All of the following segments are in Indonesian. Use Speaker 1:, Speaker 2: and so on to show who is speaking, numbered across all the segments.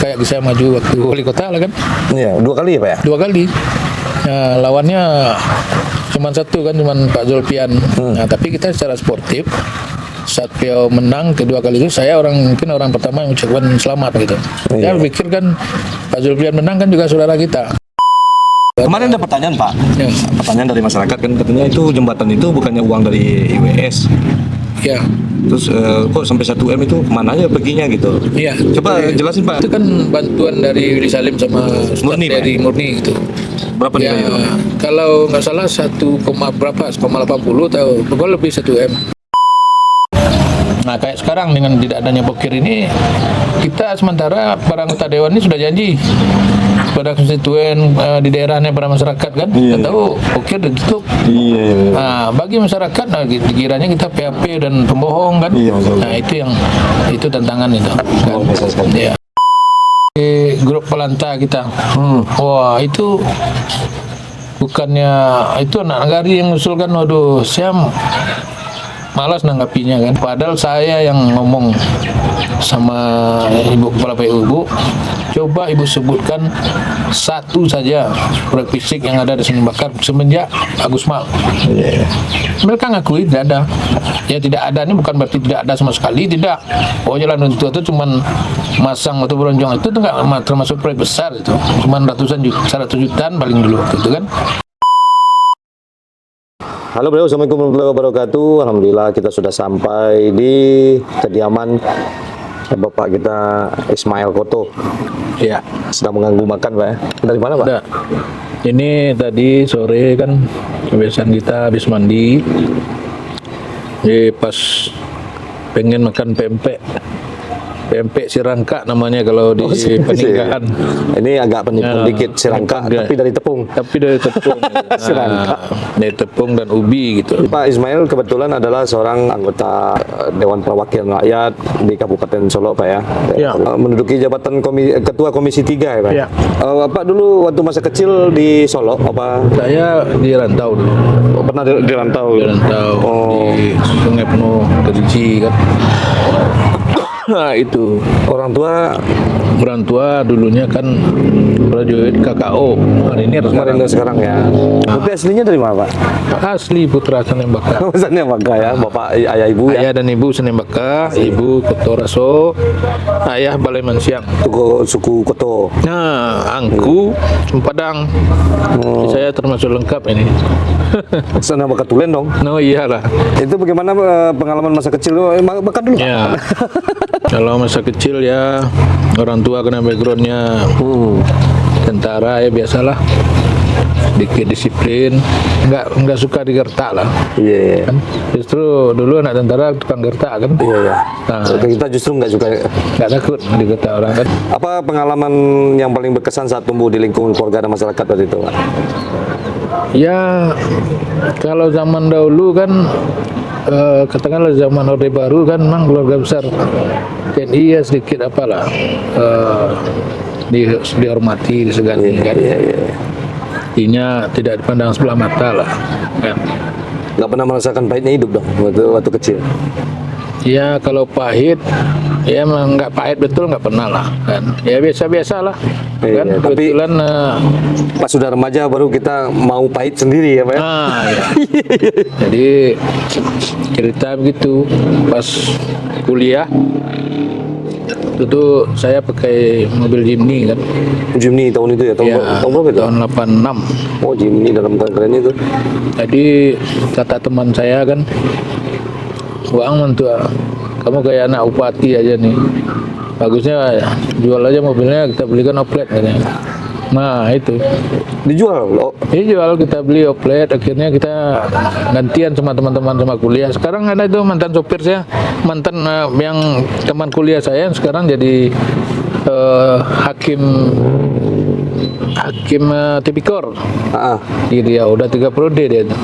Speaker 1: kayak saya maju waktu wali kota lah kan.
Speaker 2: Iya, 2 kali ya Pak ya?
Speaker 1: 2 kali. Nah, lawannya cuma satu kan, cuma Pak Zulfian. Nah, tapi kita secara sportif saat beliau menang kedua kali itu, saya mungkin orang pertama yang ucapkan selamat gitu. Saya pikir kan Pak Zulfian menang kan juga saudara kita.
Speaker 2: Kemarin ada pertanyaan Pak,
Speaker 1: Ya.
Speaker 2: pertanyaan dari masyarakat kan, katanya itu jembatan itu bukannya uang dari IWS.
Speaker 1: Ya,
Speaker 2: Terus kok sampai 1 M itu kemana aja perginya gitu?
Speaker 1: iya.
Speaker 2: Coba jelasin Pak.
Speaker 1: Itu kan bantuan dari Willy Salim sama Ustadz
Speaker 2: Murni, Pak?
Speaker 1: dari Murni gitu.
Speaker 2: Berapa
Speaker 1: Ya,
Speaker 2: nilainya itu?
Speaker 1: kalau nggak salah 1,80 atau pokoknya lebih 1 M. Nah, kayak sekarang dengan tidak adanya pokir ini, kita sementara para anggota dewan ini sudah janji pada konstituen di daerahnya, para masyarakat kan, kita tahu pokir ditutup.
Speaker 2: Iya.
Speaker 1: Nah, bagi masyarakat, nah, dikiranya kita PHP dan pembohong kan.
Speaker 2: Iya, betul.
Speaker 1: Nah, itu tantangan itu. Kan?
Speaker 2: Biasa sekali.
Speaker 1: Ya. Di grup pelanta kita, wah itu bukannya itu anak negari yang usulkan, waduh, saya malas nanggapinya kan. Padahal saya yang ngomong sama Ibu Kepala PU, Bu, coba Ibu sebutkan satu saja proyek fisik yang ada di Senin Bakar semenjak Agus Mal. Mereka ngakui tidak ada. Ya tidak ada ini bukan berarti tidak ada sama sekali, tidak. Oh, jalan itu cuman masang atau bronjong itu enggak termasuk proyek besar itu. Cuman ratusan juta, 100 jutaan paling dulu gitu kan.
Speaker 2: Halo bro, assalamualaikum warahmatullahi wabarakatuh. Alhamdulillah kita sudah sampai di kediaman Bapak kita Ismail Koto.
Speaker 1: Ya.
Speaker 2: Sedang mengganggu makan Pak ya. Dari mana Pak?
Speaker 1: Ada. Ini tadi sore kan kebiasaan kita habis mandi. Jadi pas pengen makan pempek. Pempek sirangka namanya kalau di peninggalan.
Speaker 2: Ini agak penipu dikit, sirangka, tapi dari tepung.
Speaker 1: Tapi dari tepung.
Speaker 2: Sirangka.
Speaker 1: Dari tepung dan ubi gitu.
Speaker 2: Pak Ismail kebetulan adalah seorang anggota Dewan Perwakilan Rakyat di Kabupaten Solok Pak ya.
Speaker 1: Ya.
Speaker 2: Menduduki jabatan Ketua Komisi 3 ya Pak.
Speaker 1: Ya.
Speaker 2: Pak dulu waktu masa kecil di Solok apa?
Speaker 1: Saya di rantau dulu.
Speaker 2: Pernah di rantau?
Speaker 1: Di rantau di Sungai Penuh, Kerinci kan. Nah itu
Speaker 2: Orang tua
Speaker 1: dulunya kan prajurit KKO. Hari ini
Speaker 2: kemarin sekarang ya. Tapi aslinya dari mana Pak?
Speaker 1: asli putra Senembaka.
Speaker 2: Pesannya Bangka ya, Bapak ayah ibu ya.
Speaker 1: Ayah dan ibu Senembaka, ibu Kotoraso, ayah Balai Mansiang.
Speaker 2: Suku Koto.
Speaker 1: Nah, Angku, Padang. Saya termasuk lengkap ini.
Speaker 2: Sana Bangka Tulen dong.
Speaker 1: No iyalah.
Speaker 2: Itu bagaimana pengalaman masa kecil lu? Makan dulu Pak.
Speaker 1: Ya. Kalau masa kecil ya orang tua kena backgroundnya tentara ya biasalah, dikit disiplin, nggak suka digertak lah.
Speaker 2: Iya.
Speaker 1: Kan? Justru dulu anak tentara tukang gertak kan.
Speaker 2: Iya.
Speaker 1: Nah,
Speaker 2: Kita justru nggak suka.
Speaker 1: nggak takut digertak orang kan.
Speaker 2: Apa pengalaman yang paling berkesan saat tumbuh di lingkungan keluarga dan masyarakat waktu itu Pak?
Speaker 1: Ya kalau zaman dahulu kan katakanlah zaman Orde Baru kan memang keluarga besar TNI ya sedikit apalah dihormati, disegani kan. Artinya tidak dipandang sebelah mata lah kan.
Speaker 2: Nggak pernah merasakan pahitnya hidup dong waktu kecil.
Speaker 1: Ya kalau pahit ya memang nggak pahit betul, nggak pernah lah kan. Ya biasa-biasa lah kan.
Speaker 2: Iya, tapi
Speaker 1: Kebetulan
Speaker 2: pas sudah remaja baru kita mau pahit sendiri ya Pak ya?
Speaker 1: ya. Jadi cerita begitu pas kuliah itu saya pakai mobil Jimny kan.
Speaker 2: Jimny tahun itu ya? Tahun berapa itu?
Speaker 1: Tahun 86.
Speaker 2: Oh Jimny dalam keren itu.
Speaker 1: Jadi kata teman saya kan, Bang mentua, kamu kayak anak upati aja nih. Bagusnya jual aja mobilnya, kita belikan oplet katanya. Nah itu
Speaker 2: Dijual?
Speaker 1: jual, kita beli oplet, akhirnya kita gantian sama teman-teman sama kuliah. Sekarang ada itu mantan sopir saya, mantan yang teman kuliah saya yang sekarang jadi hakim tipikor. Dia udah 3 periode dia itu.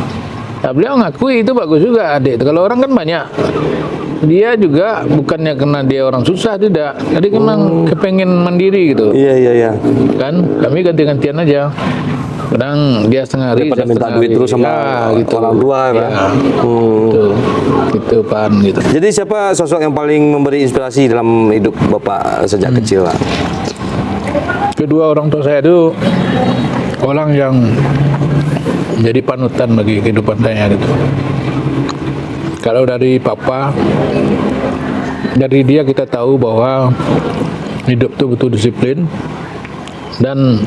Speaker 1: Nah, beliau ngakui itu bagus juga adik. Kalau orang kan banyak, dia juga bukannya karena dia orang susah, tidak. Jadi memang kepengen mandiri gitu.
Speaker 2: Iya.
Speaker 1: Kan kami ganti-gantian aja. Kadang dia setengah hari,
Speaker 2: Daripada
Speaker 1: saya
Speaker 2: minta
Speaker 1: setengah
Speaker 2: duit
Speaker 1: hari.
Speaker 2: terus sama
Speaker 1: gitu.
Speaker 2: orang tua kan.
Speaker 1: Gitu Pan gitu.
Speaker 2: Jadi siapa sosok yang paling memberi inspirasi dalam hidup Bapak sejak kecil Pak?
Speaker 1: Kedua orang tua saya itu orang yang jadi panutan bagi kehidupan saya gitu. Kalau dari papa, dari dia kita tahu bahwa hidup itu butuh disiplin dan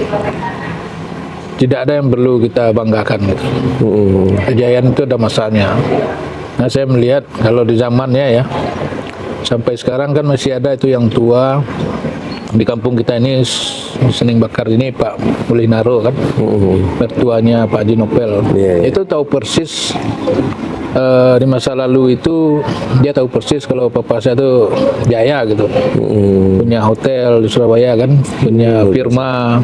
Speaker 1: tidak ada yang perlu kita banggakan gitu. Kejayaan itu ada masanya. Nah, saya melihat kalau di zamannya ya, sampai sekarang kan masih ada itu yang tua di kampung kita ini, Sening Bakar ini Pak Mulinaro kan, mertuanya Pak Haji Nopel. Itu tahu persis di masa lalu itu, dia tahu persis kalau papa saya itu jaya gitu, punya hotel di Surabaya kan, punya firma.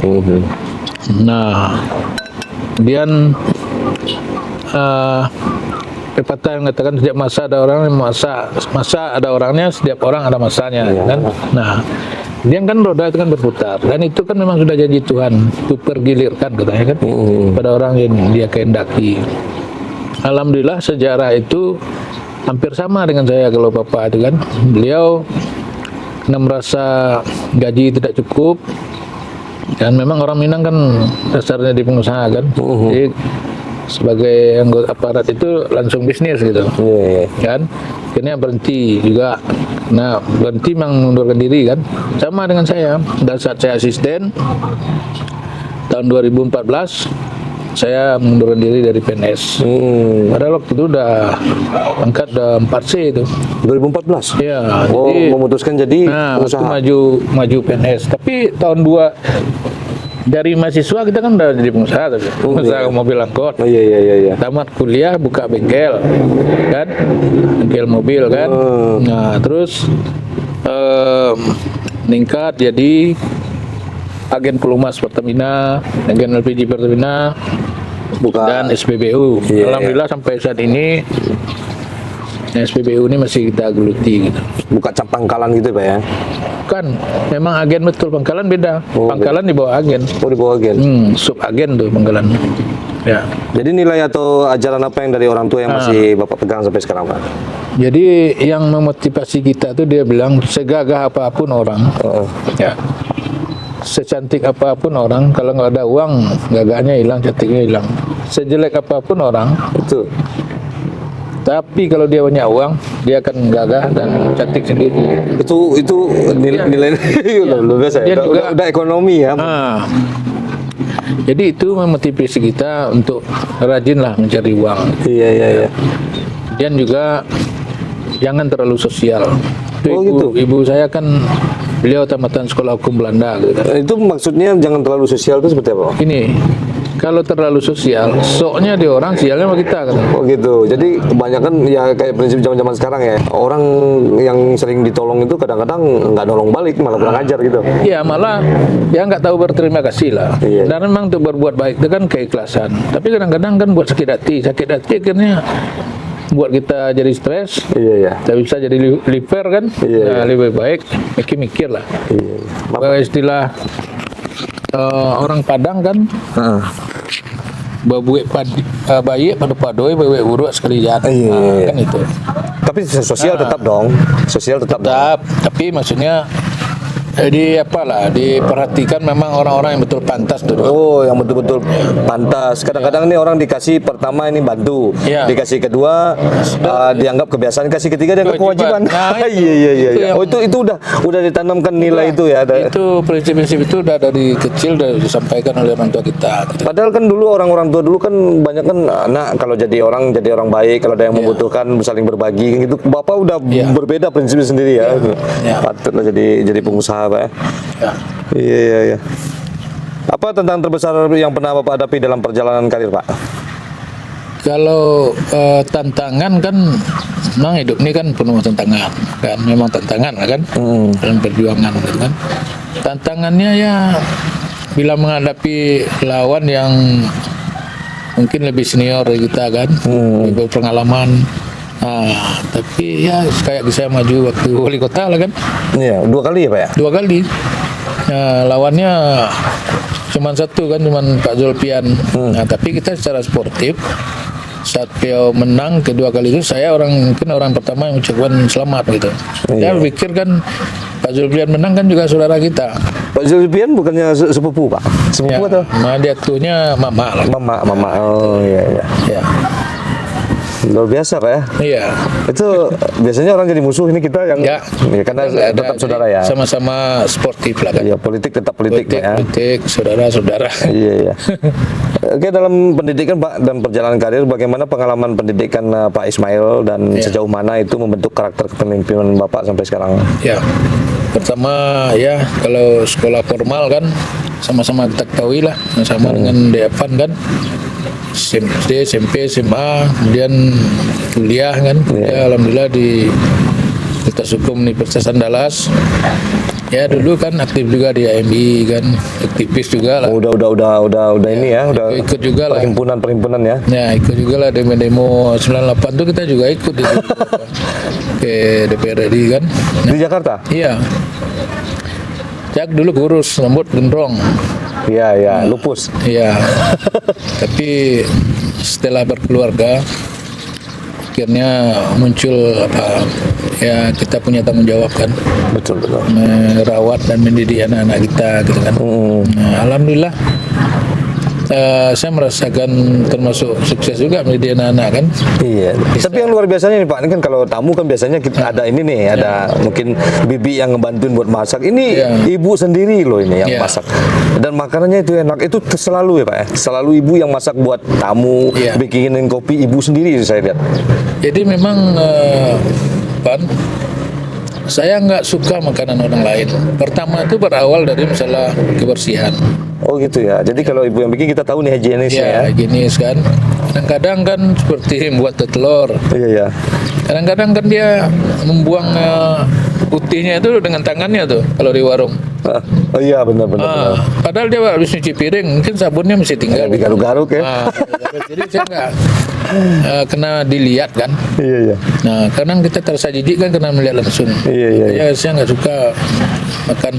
Speaker 1: Nah, kemudian pepatah yang mengatakan setiap masa ada orang, masa ada orangnya, setiap orang ada masanya, kan? Nah, dia kan roda itu kan berputar, dan itu kan memang sudah janji Tuhan, itu pergilirkan katanya kan, pada orang yang dia kehendaki. Alhamdulillah sejarah itu hampir sama dengan saya. Kalau papa itu kan, beliau karena merasa gaji tidak cukup, dan memang orang Minang kan dasarnya di pengusaha kan, jadi sebagai anggota aparat itu langsung bisnis gitu, kan. Akhirnya berhenti juga. Nah, berhenti memang mengundurkan diri kan, sama dengan saya. Dan saat saya asisten tahun 2014, saya mengundurkan diri dari PNS. Padahal waktu itu udah angkat udah 4C itu.
Speaker 2: 2014?
Speaker 1: Iya.
Speaker 2: Oh,
Speaker 1: jadi,
Speaker 2: memutuskan jadi
Speaker 1: waktu
Speaker 2: usaha.
Speaker 1: maju PNS. Tapi tahun 2 dari mahasiswa kita kan udah jadi pengusaha, tapi pengusaha mobil angkot.
Speaker 2: Iya.
Speaker 1: Tamat kuliah buka bengkel, kan, bengkel mobil kan. Nah, terus meningkat jadi agen pelumas Pertamina, agen LPG Pertamina, dan SPBU. Alhamdulillah sampai saat ini SPBU ini masih kita geluti gitu.
Speaker 2: Buka cap pangkalan gitu Pak ya?
Speaker 1: Kan, memang agen betul, pangkalan beda. Pangkalan di bawah agen.
Speaker 2: Oh, di bawah agen?
Speaker 1: Sub agen tuh pangkalan. Ya.
Speaker 2: Jadi nilai atau ajaran apa yang dari orang tua yang masih Bapak pegang sampai sekarang Pak?
Speaker 1: Jadi yang memotivasi kita tuh, dia bilang segagah apapun orang, ya, secantik apapun orang, kalau nggak ada uang, gagahnya hilang, cantiknya hilang. Sejelek apapun orang,
Speaker 2: Itu.
Speaker 1: tapi kalau dia punya uang, dia akan gagah dan cantik sendiri.
Speaker 2: Itu nilai luar biasa ya.
Speaker 1: Dia juga-
Speaker 2: Udah ekonomi ya.
Speaker 1: Jadi itu memotivasi kita untuk rajinlah mencari uang.
Speaker 2: Iya.
Speaker 1: Dan juga jangan terlalu sosial.
Speaker 2: Oh, gitu.
Speaker 1: Ibu saya kan beliau tamatan sekolah hukum Belanda gitu.
Speaker 2: Itu maksudnya jangan terlalu sosial itu seperti apa?
Speaker 1: Ini kalau terlalu sosial, soknya di orang, sialnya sama kita kan.
Speaker 2: Oh gitu. Jadi kebanyakan ya kayak prinsip zaman-zaman sekarang ya. Orang yang sering ditolong itu kadang-kadang nggak nolong balik, malah kurang ajar gitu.
Speaker 1: Iya, malah dia nggak tahu berterima kasih lah.
Speaker 2: Iya.
Speaker 1: Dan memang untuk berbuat baik itu kan keikhlasan. Tapi kadang-kadang kan buat sakit hati akhirnya buat kita jadi stres.
Speaker 2: Iya.
Speaker 1: Kita bisa jadi liver kan.
Speaker 2: Iya.
Speaker 1: Nah, lebih baik mikir lah.
Speaker 2: Iya.
Speaker 1: Istilah orang Padang kan, babuek bayi pada padoi babuek urut sekali jatuh.
Speaker 2: Iya.
Speaker 1: Kan itu.
Speaker 2: Tapi sosial tetap dong. Sosial tetap dong.
Speaker 1: Tapi maksudnya diperhatikan memang orang-orang yang betul pantas tuh.
Speaker 2: Oh, yang betul-betul pantas. Kadang-kadang nih orang dikasih pertama ini bantu,
Speaker 1: Iya.
Speaker 2: dikasih kedua dianggap kebiasaan, kasih ketiga dianggap kewajiban.
Speaker 1: Kewajiban. Nah,
Speaker 2: Iya.
Speaker 1: yang-
Speaker 2: itu udah ditanamkan nilai itu ya.
Speaker 1: Itu prinsip-prinsip itu udah dari kecil udah disampaikan oleh orang tua kita. Gitu.
Speaker 2: Padahal kan dulu orang-orang tua dulu kan banyak kan anak kalau jadi orang baik, kalau ada yang membutuhkan saling berbagi gitu. Bapak udah berbeda prinsipnya sendiri ya.
Speaker 1: Iya.
Speaker 2: Patutlah jadi pengusaha Pak ya.
Speaker 1: Ya.
Speaker 2: Iya. Apa tantangan terbesar yang pernah Bapak hadapi dalam perjalanan karir Pak?
Speaker 1: Kalau tantangan kan, memang hidup ini kan penuh tantangan kan, memang tantangan lah kan, dalam perjuangan gitu kan. Tantangannya ya bila menghadapi lawan yang mungkin lebih senior dari kita kan, lebih berpengalaman. Tapi ya kayak saya maju waktu wali kota lah kan,
Speaker 2: Iya, 2 kali ya Pak ya?
Speaker 1: 2 kali. Lawannya cuman satu kan, cuman Pak Zulfian. Nah, tapi kita secara sportif saat beliau menang kedua kali itu, saya mungkin orang pertama yang ucapkan selamat gitu. Saya berpikir kan Pak Zulfian menang kan juga saudara kita.
Speaker 2: Pak Zulfian bukannya sepupu Pak? Sepupu atau?
Speaker 1: Nah, dia tuhnya mama lah.
Speaker 2: Mama. Oh iya.
Speaker 1: Ya.
Speaker 2: Luar biasa Pak ya.
Speaker 1: Iya.
Speaker 2: Itu biasanya orang jadi musuh, ini kita yang
Speaker 1: Ya.
Speaker 2: karena
Speaker 1: Nggak ada,
Speaker 2: tetap saudara ya.
Speaker 1: Sama-sama sportif lah kan.
Speaker 2: Iya, politik tetap politik Pak ya.
Speaker 1: Politik, saudara-saudara.
Speaker 2: Iya. Oke, dalam pendidikan Pak dan perjalanan karir, bagaimana pengalaman pendidikan Pak Ismail dan sejauh mana itu membentuk karakter kepemimpinan Bapak sampai sekarang?
Speaker 1: Ya, pertama ya kalau sekolah formal kan sama-sama kita ketahui lah, sama dengan Devan kan, SD, SMP, SMA, kemudian kuliah kan, ya alhamdulillah di Fakultas Hukum Universitas Andalas. Ya dulu kan aktif juga di AMI kan, aktivis juga lah.
Speaker 2: Udah ini ya, udah
Speaker 1: Ikut juga lah.
Speaker 2: perhimpunan ya.
Speaker 1: Ya ikut juga lah demo 98 tuh kita juga ikut di ke DPR RI kan.
Speaker 2: Di Jakarta?
Speaker 1: Iya. Jak dulu kurus, rambut gondrong.
Speaker 2: Iya, lupus.
Speaker 1: Iya. Tapi setelah berkeluarga akhirnya muncul ya kita punya tanggung jawab kan.
Speaker 2: Betul.
Speaker 1: Merawat dan mendidik anak-anak kita gitu kan. Nah, alhamdulillah saya merasakan termasuk sukses juga mendidik anak-anak kan.
Speaker 2: Iya. Tapi yang luar biasanya nih Pak, ini kan kalau tamu kan biasanya kita ada ini nih, ada mungkin bibi yang ngebantuin buat masak. Ini ibu sendiri loh ini yang masak. Dan makanannya itu enak. Itu selalu ya Pak ya. Selalu ibu yang masak buat tamu, bikinin kopi ibu sendiri saya lihat.
Speaker 1: Jadi memang Pan, saya nggak suka makanan orang lain. Pertama itu berawal dari masalah kebersihan.
Speaker 2: Oh gitu ya. Jadi kalau ibu yang bikin kita tahu nih higienisnya ya.
Speaker 1: Higienis kan. Kadang-kadang kan seperti membuat telur.
Speaker 2: Iya.
Speaker 1: Kadang-kadang kan dia membuang putihnya itu dengan tangannya tuh kalau di warung.
Speaker 2: Oh iya benar.
Speaker 1: Padahal dia habis nyuci piring, mungkin sabunnya masih tinggal.
Speaker 2: Digaruk-garuk ya.
Speaker 1: Jadi saya nggak kena dilihat kan.
Speaker 2: Iya.
Speaker 1: Nah, kadang kita terasa jijik kan karena melihat langsung.
Speaker 2: Iya.
Speaker 1: Saya nggak suka makan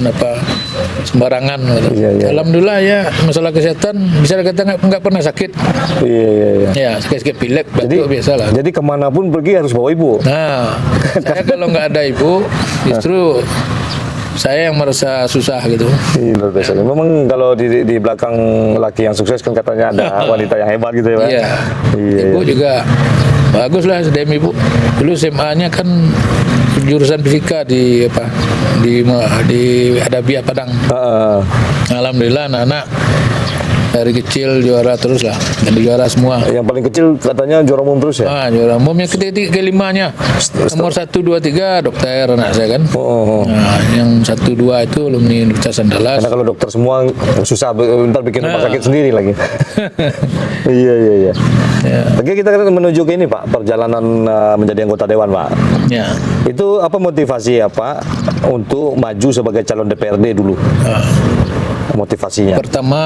Speaker 1: sembarangan. Gitu.
Speaker 2: Iya.
Speaker 1: Alhamdulillah ya masalah kesehatan bisa kita nggak pernah sakit.
Speaker 2: Iya.
Speaker 1: Ya sakit pilek, batuk biasa lah.
Speaker 2: Jadi kemanapun pergi harus bawa ibu.
Speaker 1: Nah, saya kalau nggak ada ibu justru saya yang merasa susah gitu.
Speaker 2: Iya, luar biasa. Memang kalau di belakang laki yang sukses kan katanya ada wanita yang hebat gitu ya Pak.
Speaker 1: Iya. Ibu juga bagus lah SDM ibu. Dulu SMA-nya kan jurusan fisika di Adabiyah Padang. Alhamdulillah anak-anak dari kecil juara terus lah, dan juara semua.
Speaker 2: Yang paling kecil katanya juara umum terus ya?
Speaker 1: Juara umum yang kelimanya. Nomor 1, 2, 3 dokter anak saya kan. Nah, yang 1, 2 itu alumni Universitas Andalas.
Speaker 2: Karena kalau dokter semua susah, ntar bikin rumah sakit sendiri lagi. Iya. Oke, kita menuju ke ini Pak, perjalanan menjadi anggota Dewan Pak.
Speaker 1: Ya.
Speaker 2: Itu apa motivasi ya Pak untuk maju sebagai calon DPRD dulu? Motivasinya?
Speaker 1: Pertama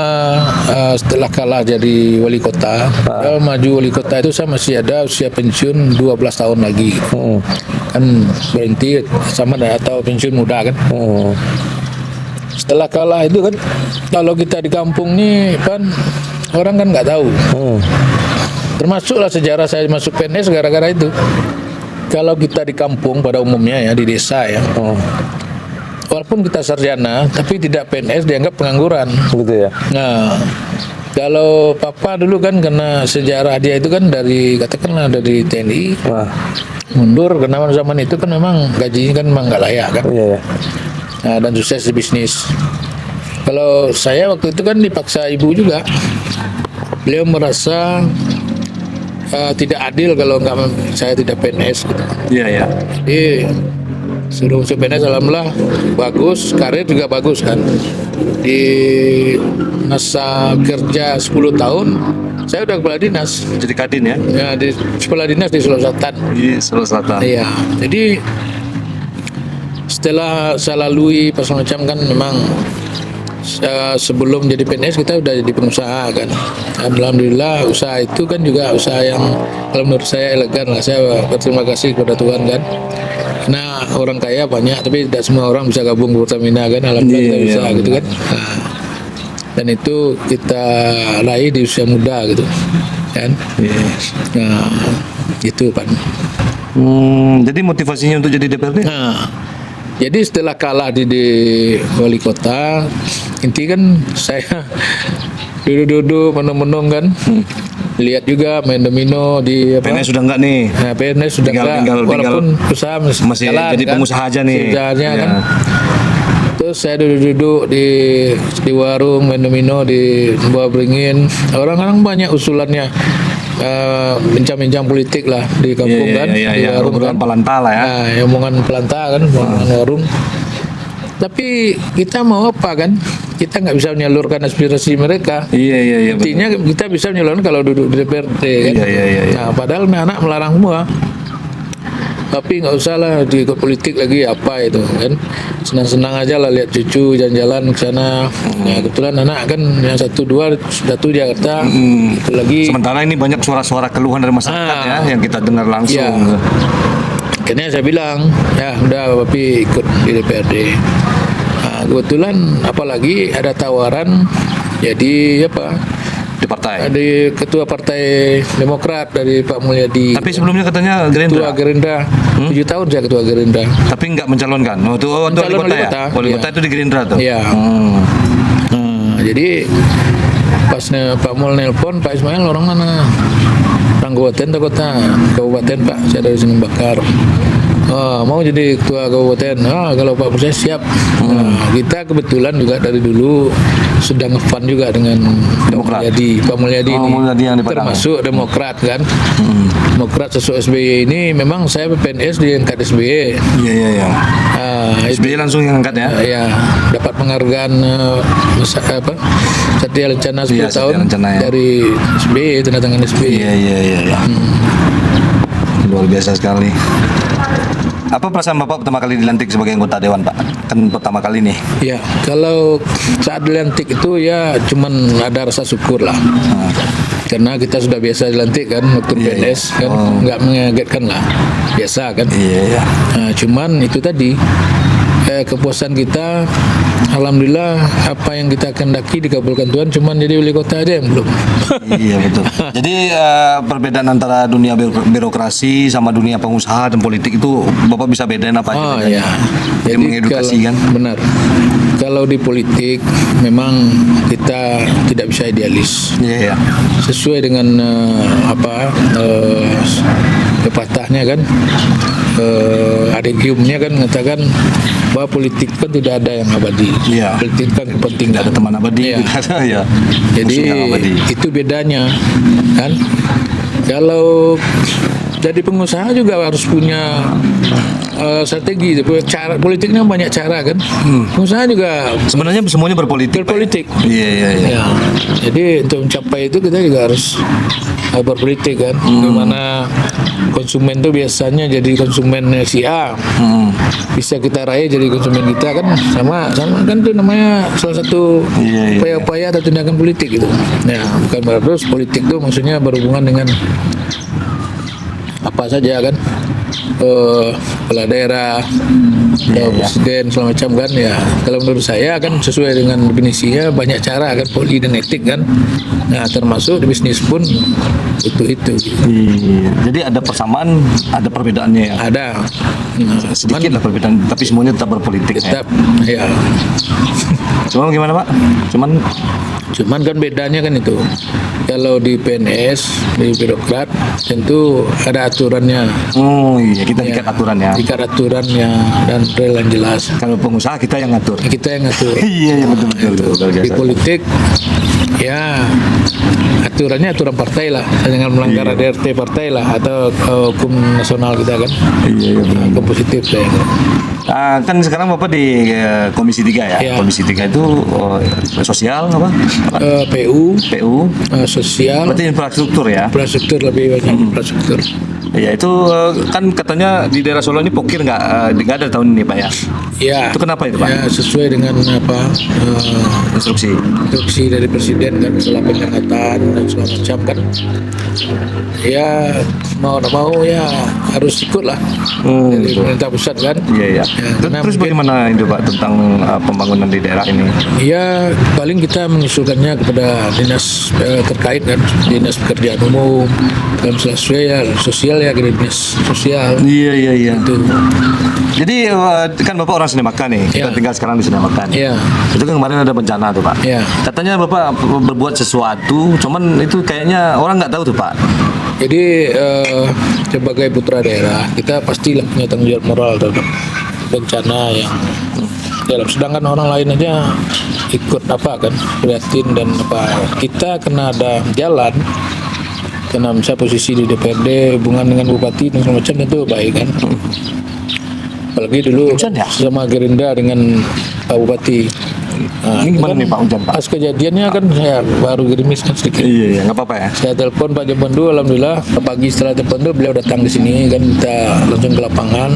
Speaker 1: setelah kalah jadi wali kota, maju wali kota itu saya masih ada usia pensiun 12 tahun lagi. Kan berhenti sama atau pensiun muda kan. Setelah kalah itu kan, kalau kita di kampung nih kan orang kan nggak tahu. Termasuklah sejarah saya masuk PNS gara-gara itu. Kalau kita di kampung pada umumnya ya, di desa ya, walaupun kita sarjana tapi tidak PNS dianggap pengangguran.
Speaker 2: Gitu ya.
Speaker 1: Nah, kalau papa dulu kan karena sejarah dia itu kan katakanlah dari TNI mundur karena zaman itu kan memang gajinya kan memang nggak layak kan.
Speaker 2: Iya.
Speaker 1: Nah, dan sukses di bisnis. Kalau saya waktu itu kan dipaksa ibu juga. Beliau merasa tidak adil kalau saya tidak PNS gitu.
Speaker 2: Iya.
Speaker 1: Jadi suruh masuk PNS, alhamdulillah bagus, karir juga bagus kan. Di masa kerja 10 tahun saya udah kepala dinas.
Speaker 2: Jadi kadin ya?
Speaker 1: Ya, di kepala dinas di Sulawesi Selatan.
Speaker 2: Di Sulawesi Selatan.
Speaker 1: Iya, jadi setelah saya lalui pas macam kan memang sebelum jadi PNS kita udah jadi pengusaha kan. Alhamdulillah usaha itu kan juga usaha yang kalau menurut saya elegan lah. Saya berterima kasih kepada Tuhan kan. Nah orang kaya banyak tapi tidak semua orang bisa gabung ke Pertamina kan. Alhamdulillah kita bisa gitu kan. Nah, dan itu kita raih di usia muda gitu kan. Nah itu Pak.
Speaker 2: Jadi motivasinya untuk jadi DPRD?
Speaker 1: Nah Jadi setelah kalah di wali kota, inti kan saya duduk-duduk menung-menung kan, lihat juga main domino di apa?
Speaker 2: PNS sudah enggak nih?
Speaker 1: Nah, PNS sudah
Speaker 2: Tinggal-
Speaker 1: walaupun usaha
Speaker 2: masih
Speaker 1: jalan,
Speaker 2: jadi pengusaha aja nih.
Speaker 1: Usahanya
Speaker 2: Ya.
Speaker 1: kan. Terus saya duduk-duduk di warung main domino di bawah beringin. Orang-orang banyak usulannya. Bincang-bincang politik lah di kampung kan, di warung
Speaker 2: Obrolan
Speaker 1: kan.
Speaker 2: pelanta lah ya.
Speaker 1: Nah, omongan pelanta kan, omongan warung. Tapi kita mau apa kan? Kita nggak bisa menyalurkan aspirasi mereka.
Speaker 2: Iya. betul.
Speaker 1: Intinya kita bisa menyalurkan kalau duduk di DPRD kan.
Speaker 2: Iya.
Speaker 1: Nah, padahal anak melarang semua. Tapi nggak usah lah diikut politik lagi apa itu kan. Senang-senang aja lah lihat cucu jalan-jalan ke sana. Ya kebetulan anak kan yang 1-2 sudah tuh di Jakarta. Itu lagi.
Speaker 2: Sementara ini banyak suara-suara keluhan dari masyarakat ya yang kita dengar langsung.
Speaker 1: Iya. Akhirnya saya bilang, ya udah Papi ikut di DPRD. Nah, kebetulan apalagi ada tawaran jadi apa?
Speaker 2: Di partai.
Speaker 1: Ada ketua partai Demokrat dari Pak Mulyadi.
Speaker 2: Tapi sebelumnya katanya
Speaker 1: ketua
Speaker 2: Gerindra.
Speaker 1: Gerindra. 7 tahun saya ketua Gerindra.
Speaker 2: Tapi nggak mencalonkan. Untuk wali
Speaker 1: Mencalon
Speaker 2: kota
Speaker 1: wali
Speaker 2: ya?
Speaker 1: kota.
Speaker 2: Wali kota
Speaker 1: Iya.
Speaker 2: itu di Gerindra tuh.
Speaker 1: Iya. Jadi pas Pak Mul nelpon Pak Ismail orang mana? Orang kabupaten atau kota? Kabupaten Pak, saya dari Senin Bakar. Mau jadi ketua kabupaten. Kalau Pak Presiden siap. Nah, kita kebetulan juga dari dulu sudah ngefan juga dengan
Speaker 2: Demokrat.
Speaker 1: Pak Mulyadi ini.
Speaker 2: Mulyadi yang di Padang.
Speaker 1: Termasuk Demokrat kan. Demokrat sesuai SBY ini memang saya PNS di angkat SBY.
Speaker 2: Iya.
Speaker 1: Itu
Speaker 2: SBY langsung yang angkat ya.
Speaker 1: ya dapat penghargaan Satya Lencana 10
Speaker 2: Iya, Satya
Speaker 1: tahun
Speaker 2: Lencana, ya.
Speaker 1: dari SBY, tanda tangan SBY.
Speaker 2: Iya. Luar biasa sekali. Apa perasaan Bapak pertama kali dilantik sebagai anggota dewan, Pak? Kan pertama kali nih.
Speaker 1: Ya, kalau saat dilantik itu ya cuman ada rasa syukur lah. Karena kita sudah biasa dilantik kan waktu
Speaker 2: Iya,
Speaker 1: PNS kan, nggak mengagetkan lah, biasa kan.
Speaker 2: Iya.
Speaker 1: Nah, cuman itu tadi kepuasan kita, alhamdulillah apa yang kita kehendaki dikabulkan Tuhan. Cuman jadi wali kota aja yang belum.
Speaker 2: Iya betul. Jadi perbedaan antara dunia birokrasi sama dunia pengusaha dan politik itu Bapak bisa bedain apa aja?
Speaker 1: Oh
Speaker 2: bedanya?
Speaker 1: ya,
Speaker 2: Jadi mengedukasi kan?
Speaker 1: benar. Kalau di politik memang kita tidak bisa idealis.
Speaker 2: Iya.
Speaker 1: Sesuai dengan pepatahnya kan, adegiumnya kan mengatakan bahwa politik kan tidak ada yang abadi.
Speaker 2: Iya.
Speaker 1: Politik kan kepentingan.
Speaker 2: Tidak ada teman abadi.
Speaker 1: Iya.
Speaker 2: Tidak ada ya.
Speaker 1: Jadi
Speaker 2: Musuh yang abadi.
Speaker 1: itu bedanya kan. Kalau jadi pengusaha juga harus punya strategi, punya cara politiknya banyak cara kan. Pengusaha juga
Speaker 2: Sebenarnya semuanya berpolitik. Pak.
Speaker 1: berpolitik.
Speaker 2: Iya.
Speaker 1: Ya, jadi untuk mencapai itu kita juga harus berpolitik kan. Gimana konsumen tuh biasanya jadi konsumen si A, bisa kita raih jadi konsumen kita kan, sama kan itu namanya salah satu
Speaker 2: Iya.
Speaker 1: upaya-upaya atau tindakan politik gitu. Ya, bukan berarti politik itu maksudnya berhubungan dengan apa saja kan, kepala daerah, presiden segala macam kan. Ya kalau menurut saya kan sesuai dengan definisinya banyak cara kan, poli dan etik kan. Nah termasuk di bisnis pun itu
Speaker 2: Iya. Jadi ada persamaan, ada perbedaannya ya.
Speaker 1: ada. Nah,
Speaker 2: Sedikit lah perbedaan, tapi semuanya tetap berpolitik.
Speaker 1: tetap ya.
Speaker 2: Cuma gimana Pak?
Speaker 1: Cuman kan bedanya kan itu. Kalau di PNS, di birokrat tentu ada aturannya.
Speaker 2: Oh iya, kita ikat aturan ya.
Speaker 1: Ikat aturannya dan real yang jelas.
Speaker 2: Kalau pengusaha kita yang ngatur.
Speaker 1: Kita yang ngatur.
Speaker 2: Iya betul.
Speaker 1: Di politik ya aturannya aturan partai lah, jangan melanggar ADRT partai lah atau hukum nasional kita kan.
Speaker 2: Iya benar.
Speaker 1: Ke positif saya.
Speaker 2: Kan sekarang Bapak di Komisi 3 ya.
Speaker 1: Iya.
Speaker 2: Komisi 3 itu sosial apa?
Speaker 1: PU, sosial,
Speaker 2: Berarti infrastruktur ya.
Speaker 1: infrastruktur lebih banyak infrastruktur.
Speaker 2: Ya itu kan katanya di daerah Solo ini pokir nggak ada tahun ini Pak ya.
Speaker 1: Ya.
Speaker 2: Itu kenapa itu Pak?
Speaker 1: Ya sesuai dengan apa
Speaker 2: Instruksi.
Speaker 1: instruksi dari presiden kan, masalah pengangkatan dan segala macam kan. Ya mau tak mau ya harus ikut lah dari pemerintah pusat kan.
Speaker 2: Iya.
Speaker 1: Ya, karena
Speaker 2: Terus
Speaker 1: mungkin-
Speaker 2: bagaimana itu Pak tentang pembangunan di daerah ini?
Speaker 1: Ya paling kita mengusulkannya kepada dinas terkait kan, dinas pekerjaan umum, dalam sosial ya ke dinas sosial
Speaker 2: Iya.
Speaker 1: itu.
Speaker 2: Jadi kan Bapak orang orang Sinemakan nih. Kita tinggal sekarang di Sinemakan.
Speaker 1: Iya.
Speaker 2: Itu kan kemarin ada bencana tuh Pak.
Speaker 1: Iya.
Speaker 2: Katanya Bapak berbuat sesuatu, cuman itu kayaknya orang nggak tahu tuh Pak.
Speaker 1: Jadi sebagai putra daerah kita pastilah punya tanggung jawab moral terhadap bencana yang dalam, sedangkan orang lain aja ikut apa kan prihatin dan apa, kita kena ada jalan, karena misalnya posisi di DPRD hubungan dengan bupati dan segala macam itu baik kan, apalagi dulu sama Gerindra dengan Pak Bupati. Nah,
Speaker 2: Ini gimana
Speaker 1: kan
Speaker 2: nih Pak hujan Pak?
Speaker 1: pas kejadiannya kan saya baru gerimis kan sedikit.
Speaker 2: Iya, nggak apa-apa ya.
Speaker 1: Saya telepon Pak Jambandu, alhamdulillah pagi setelah telepon itu beliau datang ke sini kan, kita langsung ke lapangan.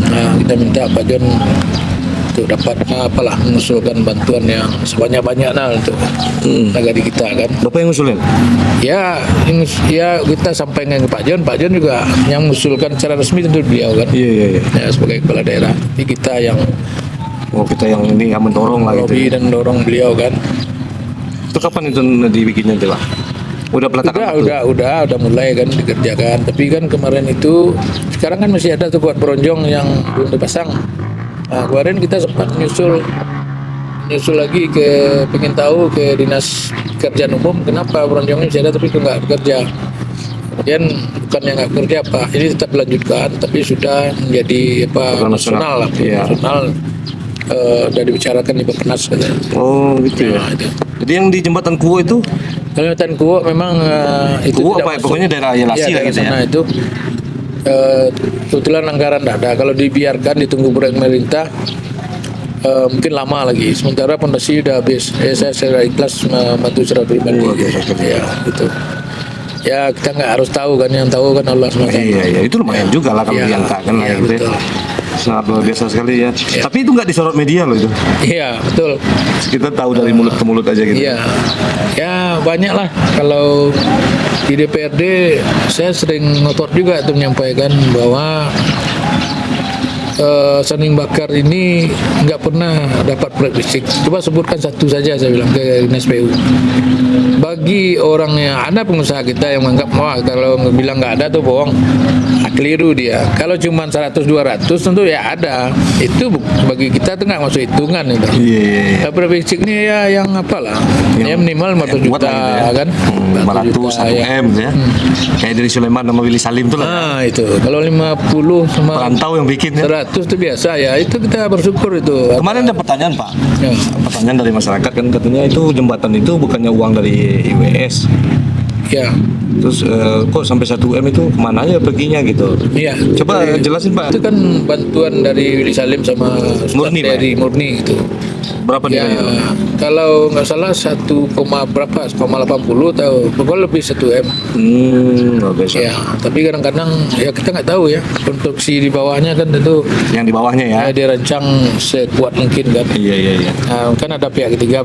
Speaker 1: Nah, kita minta Pak Jon untuk dapat apalah mengusulkan bantuan yang sebanyak-banyaknya untuk negara kita kan.
Speaker 2: Bapak yang ngusulin?
Speaker 1: Ya kita sampaikan ke Pak Jon juga yang mengusulkan secara resmi tentu beliau kan.
Speaker 2: Iya.
Speaker 1: Ya, sebagai kepala daerah. Tapi kita yang
Speaker 2: Kita yang ini yang mendorong lah gitu.
Speaker 1: lobby dan dorong beliau kan.
Speaker 2: Itu kapan itu dibikinnya tuh Pak? Udah peletakan?
Speaker 1: Udah mulai kan dikerjakan. Tapi kan kemarin itu, sekarang kan masih ada tuh buat beronjong yang belum dipasang. Nah, kemarin kita sempat nyusul lagi pengen tahu ke dinas pekerjaan umum kenapa beronjongnya masih ada tapi kok nggak bekerja. Kemudian bukannya nggak kerja Pak, ini tetap dilanjutkan tapi sudah menjadi nasional lah, nasional. Udah dibicarakan di Bapenas katanya.
Speaker 2: Oh gitu ya.
Speaker 1: Nah, itu.
Speaker 2: Jadi yang di Jembatan Kuo itu?
Speaker 1: Kalimantan Kuo memang itu
Speaker 2: Kuo
Speaker 1: tidak
Speaker 2: apa ya?
Speaker 1: masuk.
Speaker 2: Pokoknya daerah Yelasi lah
Speaker 1: daerah
Speaker 2: gitu ya.
Speaker 1: sana itu kebetulan anggaran tidak ada. Kalau dibiarkan ditunggu proyek pemerintah mungkin lama lagi. Sementara fondasi udah habis. Saya secara ikhlas membantu secara pribadi. Ya, gitu. Ya kita nggak harus tahu kan, yang tahu kan Allah SWT.
Speaker 2: Iya, itu lumayan juga lah kalau diangkakan lah gitu.
Speaker 1: Betul.
Speaker 2: Sangat luar biasa sekali ya. Tapi itu nggak disorot media loh itu.
Speaker 1: Iya betul.
Speaker 2: Kita tahu dari mulut ke mulut aja gitu.
Speaker 1: Iya, ya banyak lah. Kalau di DPRD saya sering ngotot juga tuh menyampaikan bahwa Saning Bakar ini nggak pernah dapat proyek listrik. Coba sebutkan satu saja, saya bilang ke Dinas PU. Bagi orang yang ada pengusaha kita yang menganggap wah kalau bilang nggak ada tuh bohong, keliru dia. Kalau cuma 100-200 tentu ya ada. Itu bagi kita tuh nggak masuk hitungan itu.
Speaker 2: Iya.
Speaker 1: Proyek listrik ini ya yang apalah, ya minimal 500 juta
Speaker 2: gitu ya.
Speaker 1: kan.
Speaker 2: 500 1 M ya. Kayak dari Sulaiman sama Willy Salim tuh lah.
Speaker 1: Nah itu kalau 50 sama
Speaker 2: Perantau yang bikin ya.
Speaker 1: 100 itu biasa ya, itu kita bersyukur itu.
Speaker 2: Kemarin ada pertanyaan Pak.
Speaker 1: Ya.
Speaker 2: Pertanyaan dari masyarakat kan katanya itu jembatan itu bukannya uang dari IWS.
Speaker 1: Ya,
Speaker 2: Terus kok sampai 1 M itu kemana aja perginya gitu.
Speaker 1: iya.
Speaker 2: Coba jelasin Pak.
Speaker 1: Itu kan bantuan dari Willy Salim sama
Speaker 2: Murni, Pak?
Speaker 1: dari Murni itu.
Speaker 2: Berapa
Speaker 1: Ya,
Speaker 2: nilainya?
Speaker 1: kalau nggak salah 1,80 tahu, pokoknya lebih 1 M.
Speaker 2: Luar biasa.
Speaker 1: Ya, tapi kadang-kadang ya kita nggak tahu ya, konstruksi di bawahnya kan tentu
Speaker 2: Yang di bawahnya ya.
Speaker 1: dirancang sekuat mungkin kan.
Speaker 2: Iya.
Speaker 1: Nah, kan ada pihak ketiga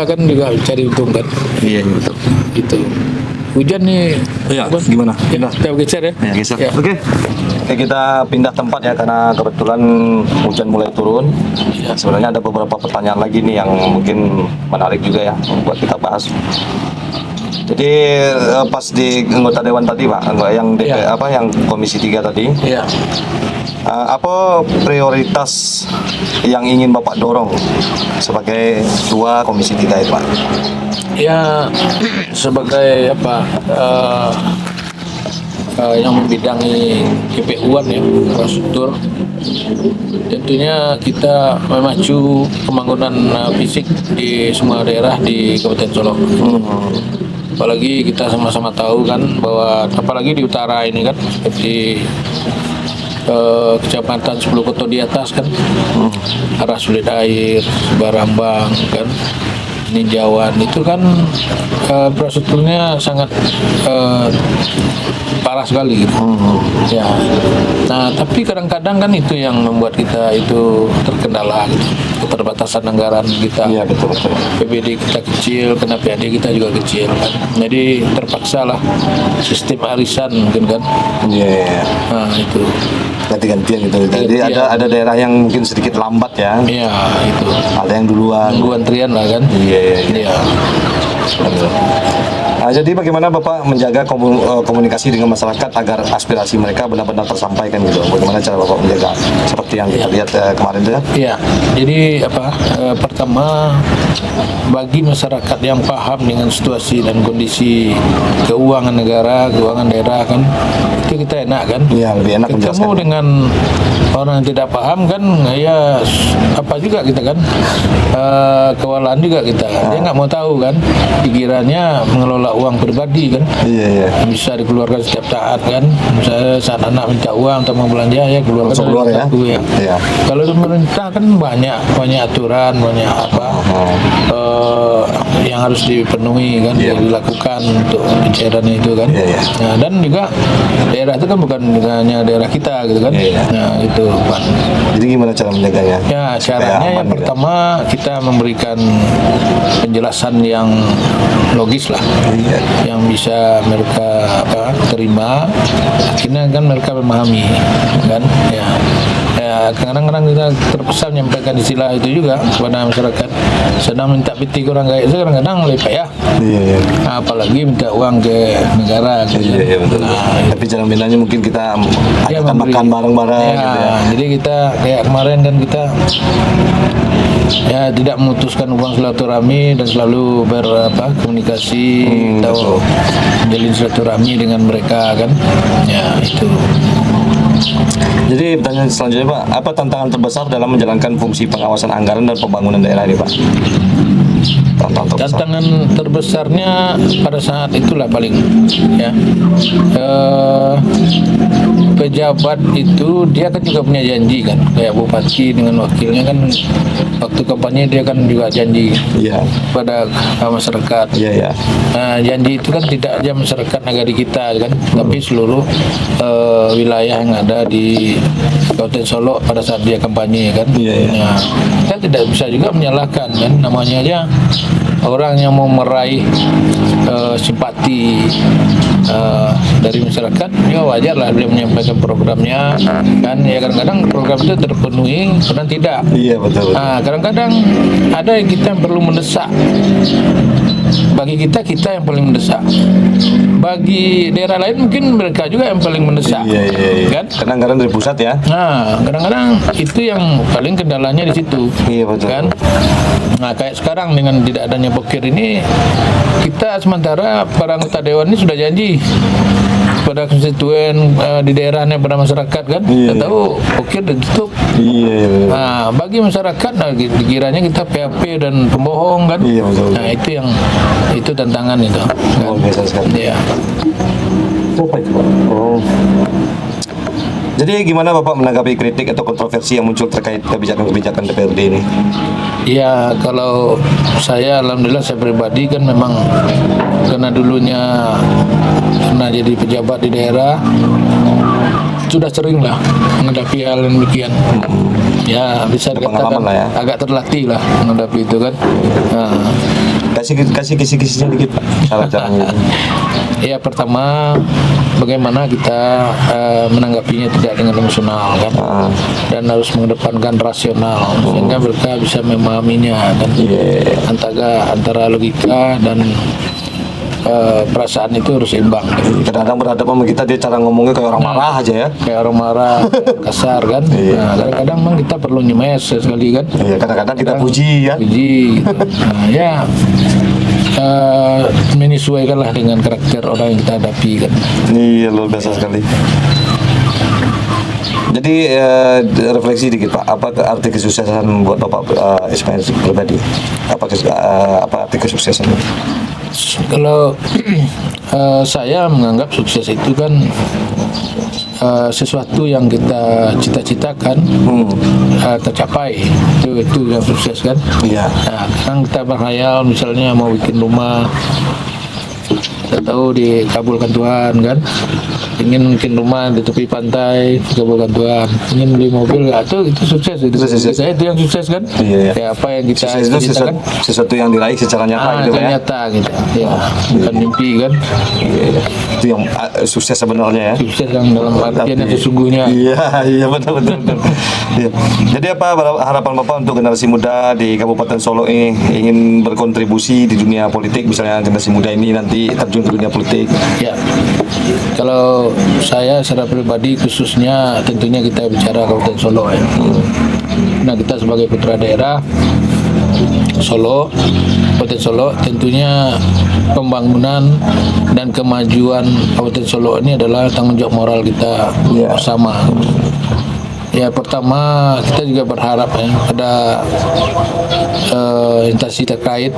Speaker 1: kan juga cari untung kan.
Speaker 2: Iya betul.
Speaker 1: Itu hujan nih.
Speaker 2: Iya,
Speaker 1: Bang.
Speaker 2: gimana?
Speaker 1: Ya,
Speaker 2: Pindah.
Speaker 1: kita geser ya.
Speaker 2: Ya, geser.
Speaker 1: Ya.
Speaker 2: Oke, kita pindah tempat ya karena kebetulan hujan mulai turun. Sebenarnya ada beberapa pertanyaan lagi nih yang mungkin menarik juga ya buat kita bahas. Jadi pas di anggota dewan tadi Pak, yang yang Komisi 3 tadi,
Speaker 1: Iya.
Speaker 2: apa prioritas yang ingin Bapak dorong sebagai ketua Komisi 3 itu Pak?
Speaker 1: Ya, sebagai apa yang membidangi KPU-an ya, infrastruktur, tentunya kita memacu pembangunan fisik di semua daerah di Kabupaten Solok. Apalagi kita sama-sama tahu kan bahwa apalagi di utara ini kan seperti kecamatan 10 kota di atas kan, arah Sulit Air, Barambang kan, Ninjauan itu kan infrastrukturnya sangat parah sekali gitu. Ya. Nah, tapi kadang-kadang kan itu yang membuat kita itu terkendala gitu. Keterbatasan anggaran kita.
Speaker 2: Iya betul.
Speaker 1: PBD kita kecil, karena PAD kita juga kecil kan. Jadi terpaksa lah sistem arisan mungkin kan.
Speaker 2: Iya.
Speaker 1: Nah, itu.
Speaker 2: Ganti-gantian gitu. Jadi
Speaker 1: Gantian.
Speaker 2: ada daerah yang mungkin sedikit lambat ya.
Speaker 1: Iya, itu.
Speaker 2: Ada yang duluan.
Speaker 1: Nunggu antrian lah kan.
Speaker 2: Iya.
Speaker 1: Iya.
Speaker 2: Nah, jadi bagaimana Bapak menjaga komunikasi dengan masyarakat agar aspirasi mereka benar-benar tersampaikan gitu? Bagaimana cara Bapak menjaga seperti yang kita lihat kemarin itu ya?
Speaker 1: Iya, jadi pertama bagi masyarakat yang paham dengan situasi dan kondisi keuangan negara, keuangan daerah kan, itu kita enak kan?
Speaker 2: Iya, lebih enak
Speaker 1: Ketemu
Speaker 2: menjelaskan.
Speaker 1: dengan orang yang tidak paham kan, ya apa juga kita kan, kewalahan juga kita. Dia nggak mau tahu kan, pikirannya mengelola uang pribadi kan.
Speaker 2: Iya.
Speaker 1: Bisa dikeluarkan setiap saat kan, misalnya saat anak minta uang atau mau belanja ya keluarkan
Speaker 2: Langsung keluar ya?
Speaker 1: saku, ya.
Speaker 2: Iya.
Speaker 1: Kalau pemerintah kan banyak aturan, banyak yang harus dipenuhi kan, dilakukan untuk pencairannya itu kan.
Speaker 2: Iya.
Speaker 1: Nah, dan juga daerah itu kan bukan hanya daerah kita gitu kan.
Speaker 2: Iya.
Speaker 1: Nah itu Pak.
Speaker 2: Jadi gimana cara menjaganya?
Speaker 1: Ya caranya
Speaker 2: aman
Speaker 1: yang
Speaker 2: gitu.
Speaker 1: pertama kita memberikan penjelasan yang logis lah,
Speaker 2: Iya.
Speaker 1: yang bisa mereka terima, akhirnya kan mereka memahami kan. Ya kadang-kadang kita terpesan menyampaikan istilah itu juga kepada masyarakat. Sedang minta piti orang kaya itu kadang-kadang lepak ya.
Speaker 2: Iya.
Speaker 1: Nah, apalagi minta uang ke negara gitu.
Speaker 2: Iya betul. Tapi cara minanya mungkin kita akan makan bareng-bareng
Speaker 1: ya,
Speaker 2: gitu ya.
Speaker 1: jadi kita kayak kemarin kan kita ya tidak memutuskan hubungan silaturahmi dan selalu komunikasi atau menjalin silaturahmi dengan mereka kan. Ya itu.
Speaker 2: Jadi pertanyaan selanjutnya Pak, apa tantangan terbesar dalam menjalankan fungsi pengawasan anggaran dan pembangunan daerah ini Pak?
Speaker 1: Tantangan terbesarnya pada saat itulah paling ya, pejabat itu dia kan juga punya janji kan, kayak bupati dengan wakilnya kan waktu kampanye dia kan juga janji pada masyarakat. Nah, janji itu kan tidak aja masyarakat negara kita kan, tapi seluruh wilayah yang ada di Kabupaten Solok pada saat dia kampanye kan. Nah, kita tidak bisa juga menyalahkan kan, namanya aja orang yang mau meraih simpati dari masyarakat, ya wajar lah dia menyampaikan programnya kan. Ya kadang-kadang program itu terpenuhi, kadang tidak.
Speaker 2: Iya betul.
Speaker 1: Nah, kadang-kadang ada yang kita yang perlu mendesak. Bagi kita yang paling mendesak. Bagi daerah lain mungkin mereka juga yang paling mendesak.
Speaker 2: Iya.
Speaker 1: Kan?
Speaker 2: Kadang-kadang dari pusat ya.
Speaker 1: Nah, kadang-kadang itu yang paling kendalanya di situ.
Speaker 2: Iya betul.
Speaker 1: Kan? Nah, kayak sekarang dengan tidak adanya Bokir ini, kita sementara para anggota dewan ini sudah janji pada konstituen di daerahnya, pada masyarakat kan. Kita tahu Bokir ditutup.
Speaker 2: Iya.
Speaker 1: Nah, bagi masyarakat dikiranya kita PHP dan pembohong kan.
Speaker 2: Iya betul.
Speaker 1: Nah, itu tantangan itu.
Speaker 2: Oh, biasa sekali.
Speaker 1: Iya.
Speaker 2: Oh. Jadi gimana Bapak menanggapi kritik atau kontroversi yang muncul terkait kebijakan-kebijakan DPRD ini?
Speaker 1: Ya, kalau saya alhamdulillah saya pribadi kan memang karena dulunya pernah jadi pejabat di daerah, sudah sering lah menghadapi hal yang demikian. Ya bisa dikatakan
Speaker 2: ya.
Speaker 1: Agak terlatih lah menghadapi itu kan. Nah.
Speaker 2: Kasih kisi-kisinya dikit Pak, cara-caranya.
Speaker 1: Ya pertama bagaimana kita menanggapinya tidak dengan emosional kan, dan harus mengedepankan rasional sehingga mereka bisa memahaminya kan. Antara logika dan perasaan itu harus seimbang.
Speaker 2: Kadang-kadang berhadapan sama kita dia cara ngomongnya kayak orang marah aja ya.
Speaker 1: Kayak orang marah, kasar kan. Nah, kadang-kadang memang kita perlu nyemes sekali kan.
Speaker 2: Iya, kadang-kadang kita puji ya.
Speaker 1: Puji gitu. Nah, ya menyesuaikanlah dengan karakter orang yang kita hadapi kan.
Speaker 2: Iya, luar biasa sekali. Jadi refleksi dikit Pak, apa arti kesuksesan buat Bapak Ismail pribadi? Apa arti kesuksesan?
Speaker 1: Kalau saya menganggap sukses itu kan sesuatu yang kita cita-citakan tercapai, itu yang sukses kan.
Speaker 2: Iya.
Speaker 1: Nah, kan kita berhayal misalnya mau bikin rumah, kita tahu dikabulkan Tuhan kan, ingin bikin rumah di tepi pantai Kebukan, ingin beli mobil, itu sukses itu. Saya itu yang sukses kan.
Speaker 2: Iya.
Speaker 1: Ya apa yang kita
Speaker 2: Sukses itu
Speaker 1: ceritakan,
Speaker 2: sesuatu yang diraih secara nyata gitu
Speaker 1: secara
Speaker 2: ya.
Speaker 1: nyata gitu. Ya, bukan mimpi kan.
Speaker 2: Iya. Itu yang sukses sebenarnya ya.
Speaker 1: Sukses yang dalam artian yang sesungguhnya.
Speaker 2: Iya betul. Iya. Jadi apa harapan Bapak untuk generasi muda di Kabupaten Solo ini ingin berkontribusi di dunia politik, misalnya generasi muda ini nanti terjun ke dunia politik?
Speaker 1: Ya, kalau saya secara pribadi khususnya tentunya kita bicara Kabupaten Solo ya. Nah, kita sebagai putra daerah Solo, Kabupaten Solo, tentunya pembangunan dan kemajuan Kabupaten Solo ini adalah tanggung jawab moral kita bersama. Ya, pertama kita juga berharap ya pada instansi terkait,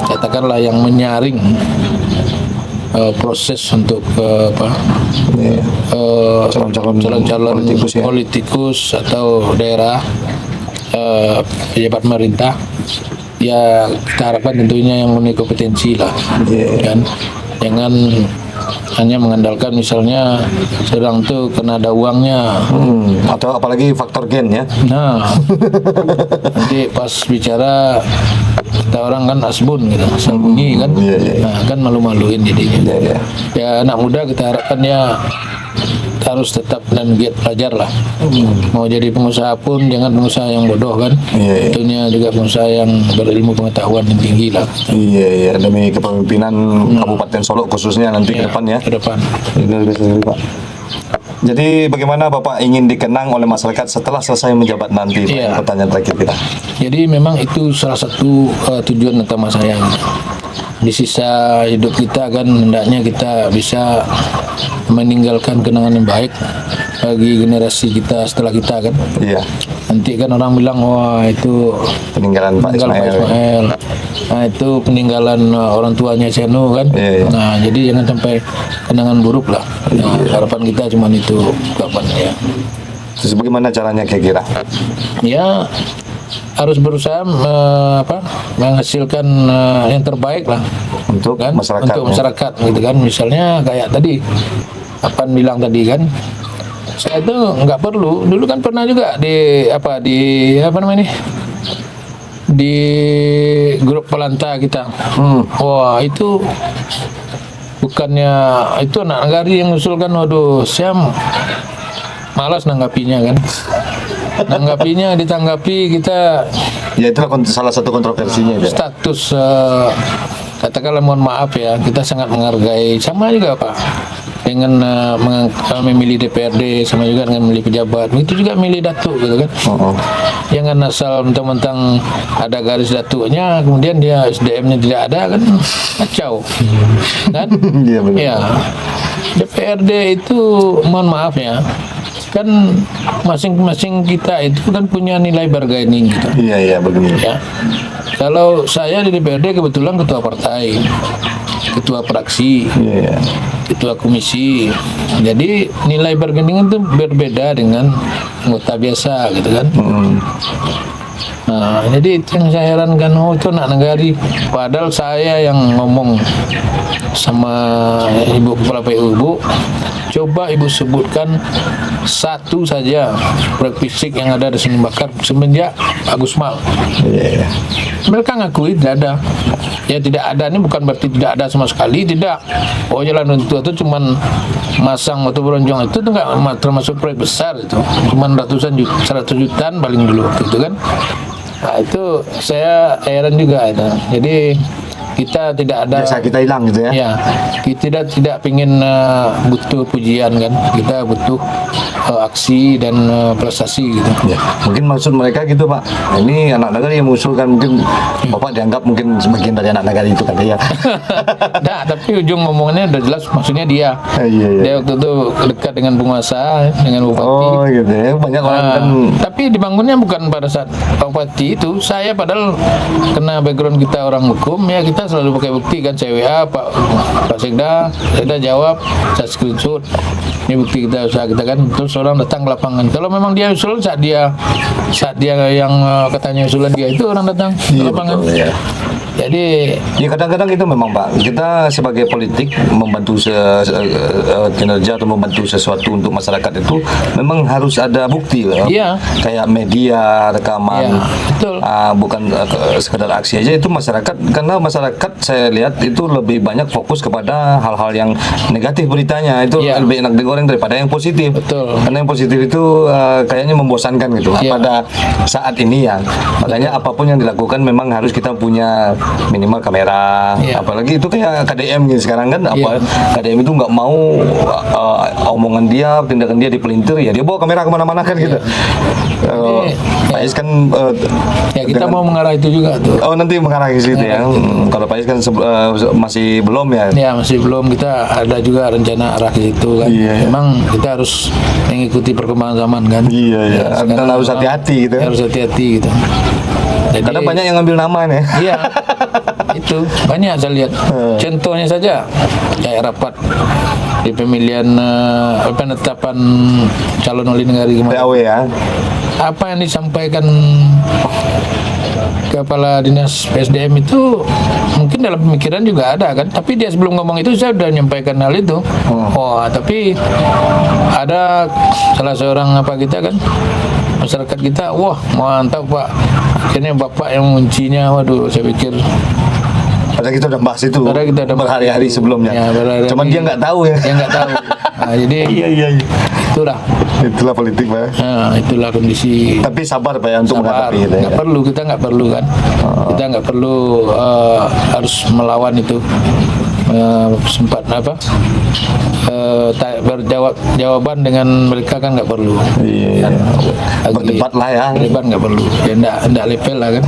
Speaker 1: katakanlah yang menyaring proses untuk calon-calon politikus atau daerah pejabat pemerintah, ya kita harapkan tentunya yang memiliki kompetensi lah, kan, jangan hanya mengandalkan misalnya sedang tuh kena ada uangnya,
Speaker 2: atau apalagi faktor gen ya.
Speaker 1: Nah, nanti pas bicara kita orang kan asbun gitu, sembunyi kan, nah kan malu-maluin jadinya. Ya anak muda kita harapkan ya harus tetap dan giat belajar lah. Mau jadi pengusaha pun jangan pengusaha yang bodoh kan. Tentunya juga pengusaha yang berilmu pengetahuan yang tinggi lah.
Speaker 2: Iya, demi kepemimpinan Kabupaten Solo khususnya nanti ke depan ya.
Speaker 1: Ke depan.
Speaker 2: Pak. Jadi bagaimana Bapak ingin dikenang oleh masyarakat setelah selesai menjabat nanti? Pertanyaan terakhir kita.
Speaker 1: Jadi memang itu salah satu tujuan utama saya. Di sisa hidup kita kan hendaknya kita bisa meninggalkan kenangan yang baik bagi generasi kita setelah kita kan. Iya. Nanti kan orang bilang wah itu
Speaker 2: peninggalan Pak Ismail.
Speaker 1: Nah itu peninggalan orang tuanya Seno kan. Nah jadi jangan sampai kenangan buruk lah. Nah, harapan kita cuma itu kapan ya.
Speaker 2: Terus bagaimana caranya kira-kira?
Speaker 1: Ya harus berusaha menghasilkan yang terbaik lah
Speaker 2: untuk
Speaker 1: kan?
Speaker 2: masyarakat.
Speaker 1: Untuk masyarakat gitu kan. Misalnya kayak tadi Apan bilang tadi kan, saya itu nggak perlu. Dulu kan pernah juga di di grup Pelanta kita. Wah itu bukannya itu anak negari yang usulkan. Waduh, saya malas nanggapinya kan. Ditanggapi kita
Speaker 2: ya itu salah satu kontroversinya
Speaker 1: status katakanlah mohon maaf ya, kita sangat menghargai, sama juga Pak dengan memilih DPRD, sama juga dengan memilih pejabat, itu juga milih datuk gitu kan. Jangan asal mentang-mentang ada garis datuknya kemudian dia SDM-nya tidak ada kan, kacau kan. Ya DPRD itu mohon maaf ya kan, masing-masing kita itu kan punya nilai bargaining gitu.
Speaker 2: Iya begini.
Speaker 1: Ya. Kalau saya di DPRD kebetulan ketua partai, ketua fraksi, ketua komisi. Jadi nilai bargaining itu berbeda dengan anggota biasa gitu kan. Nah, jadi itu yang saya herankan, itu anak negari. Padahal saya yang ngomong sama Ibu Kepala PU, Bu, coba Ibu sebutkan satu saja proyek fisik yang ada di Senin Bakar semenjak Agus Mal. Mereka ngakui tidak ada. Ya tidak ada ini bukan berarti tidak ada sama sekali, tidak. Oh jalan itu cuman masang atau bronjong itu enggak termasuk proyek besar itu. Cuman ratusan juta, 100 jutaan paling dulu waktu itu kan. Nah itu saya heran juga itu. Jadi kita tidak ada,
Speaker 2: biasa kita hilang gitu ya.
Speaker 1: Ya, kita tidak ingin butuh pujian kan. Kita butuh aksi dan prestasi gitu.
Speaker 2: Ya, mungkin maksud mereka gitu Pak. Ini anak negara yang mengusulkan, mungkin Bapak dianggap mungkin sebagian dari anak negara itu kan ya.
Speaker 1: Nah, tapi ujung ngomongannya udah jelas maksudnya dia. Dia waktu itu dekat dengan penguasa, dengan bupati.
Speaker 2: Oh gitu ya. Banyak orang kan.
Speaker 1: Tapi dibangunnya bukan pada saat bupati itu. Saya padahal kena background kita orang hukum ya, kita selalu pakai bukti kan. Saya WA Pak Sekda, saya jawab, saya screenshot. Ini bukti kita, usaha kita kan. Terus orang datang ke lapangan. Kalau memang dia usul saat dia yang katanya usulan dia itu orang datang ke lapangan.
Speaker 2: Betul, ya.
Speaker 1: Ya Jadi
Speaker 2: Ya kadang-kadang itu memang Pak, kita sebagai politik membantu kinerja atau membantu sesuatu untuk masyarakat itu memang harus ada bukti loh.
Speaker 1: Iya.
Speaker 2: Kayak media, rekaman,
Speaker 1: Iya, betul.
Speaker 2: bukan sekedar aksi aja itu masyarakat, karena masyarakat saya lihat itu lebih banyak fokus kepada hal-hal yang negatif beritanya, itu
Speaker 1: Iya.
Speaker 2: lebih enak digoreng daripada yang positif.
Speaker 1: Betul.
Speaker 2: Karena yang positif itu kayaknya membosankan gitu
Speaker 1: Iya.
Speaker 2: pada saat ini ya. Makanya apapun yang dilakukan memang harus kita punya minimal kamera,
Speaker 1: Iya.
Speaker 2: apalagi itu kayak KDM gitu sekarang kan,
Speaker 1: Iya.
Speaker 2: KDM itu nggak mau omongan dia, tindakan dia dipelintir, ya dia bawa kamera kemana-mana kan gitu. Pak Is kan
Speaker 1: ya kita
Speaker 2: dengan-
Speaker 1: mau mengarah itu juga tuh.
Speaker 2: oh nanti mengarah ke situ ya. Kalau Pak Is kan masih belum ya.
Speaker 1: Ya masih belum, kita ada juga rencana arah ke situ kan.
Speaker 2: Iya.
Speaker 1: Memang kita harus mengikuti perkembangan zaman kan.
Speaker 2: Iya ya. Dan
Speaker 1: sekarang
Speaker 2: harus
Speaker 1: memang
Speaker 2: hati-hati gitu.
Speaker 1: Harus hati-hati gitu. Jadi,
Speaker 2: Karena banyak yang ngambil nama nih.
Speaker 1: Iya, itu banyak saya lihat. Contohnya saja kayak rapat di pemilihan penetapan calon wali negara kemarin.
Speaker 2: PAW ya.
Speaker 1: Apa yang disampaikan kepala dinas PSDM itu mungkin dalam pemikiran juga ada kan, tapi dia sebelum ngomong itu saya sudah menyampaikan hal itu. Tapi ada salah seorang kita kan, masyarakat kita, wah mantap Pak, akhirnya Bapak yang menguncinya. Waduh, saya pikir
Speaker 2: Padahal kita udah bahas itu
Speaker 1: Padahal kita udah bahas
Speaker 2: berhari-hari
Speaker 1: itu.
Speaker 2: sebelumnya.
Speaker 1: Ya, berhari-hari.
Speaker 2: Cuman dia nggak tahu ya.
Speaker 1: dia nggak tahu. Nah, jadi
Speaker 2: Iya.
Speaker 1: itulah.
Speaker 2: Itulah politik Pak.
Speaker 1: Nah, itulah kondisi.
Speaker 2: Tapi sabar Pak ya untuk
Speaker 1: Sabar,
Speaker 2: menghadapi itu.
Speaker 1: nggak
Speaker 2: Ya.
Speaker 1: perlu, kita nggak perlu kan, kita nggak perlu harus melawan itu. Sempat jawaban dengan mereka kan nggak perlu.
Speaker 2: Iya.
Speaker 1: Lagi
Speaker 2: Berdebat lah ya.
Speaker 1: berdebat nggak perlu, ya nggak level lah kan.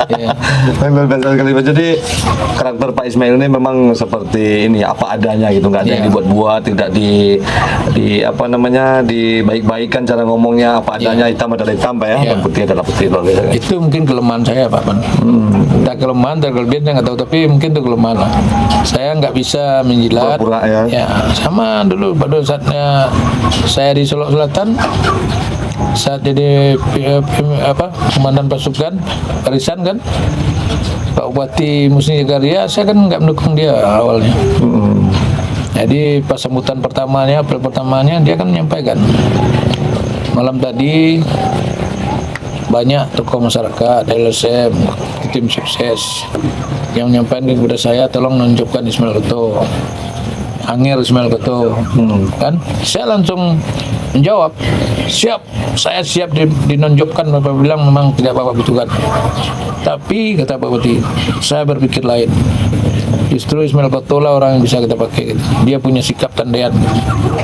Speaker 1: Ya.
Speaker 2: Luar biasa sekali Pak. Jadi karakter Pak Ismail ini memang seperti ini, apa adanya gitu, nggak ada yang
Speaker 1: Iya.
Speaker 2: dibuat-buat, tidak di apa namanya, dibaik-baikan cara ngomongnya, apa adanya, hitam adalah hitam Pak ya,
Speaker 1: Iya.
Speaker 2: dan putih adalah putih. Luar biasa.
Speaker 1: Itu mungkin kelemahan saya Pak Pan. Entah kelemahan atau kelebihan saya nggak tahu, tapi mungkin itu kelemahan lah. Saya nggak bisa menjilat.
Speaker 2: Pura-pura ya.
Speaker 1: Ya, sama dulu pada saatnya saya di Solo Selatan, saat jadi komandan pasukan barisan kan, Pak Bupati Musni Jagaria, saya kan nggak mendukung dia awalnya. Jadi pas sambutan pertamanya, apel pertamanya, dia kan menyampaikan, malam tadi banyak tokoh masyarakat, LSM, tim sukses yang menyampaikan kepada saya, tolong nunjukkan Ismail Koto, Angger Ismail Koto, kan? Saya langsung menjawab, siap, saya siap dinonjokkan. Bapak bilang memang tidak Bapak butuhkan. Tapi kata Pak Bupati, saya berpikir lain. Justru Ismail Koto lah orang yang bisa kita pakai. Gitu. Dia punya sikap tandean.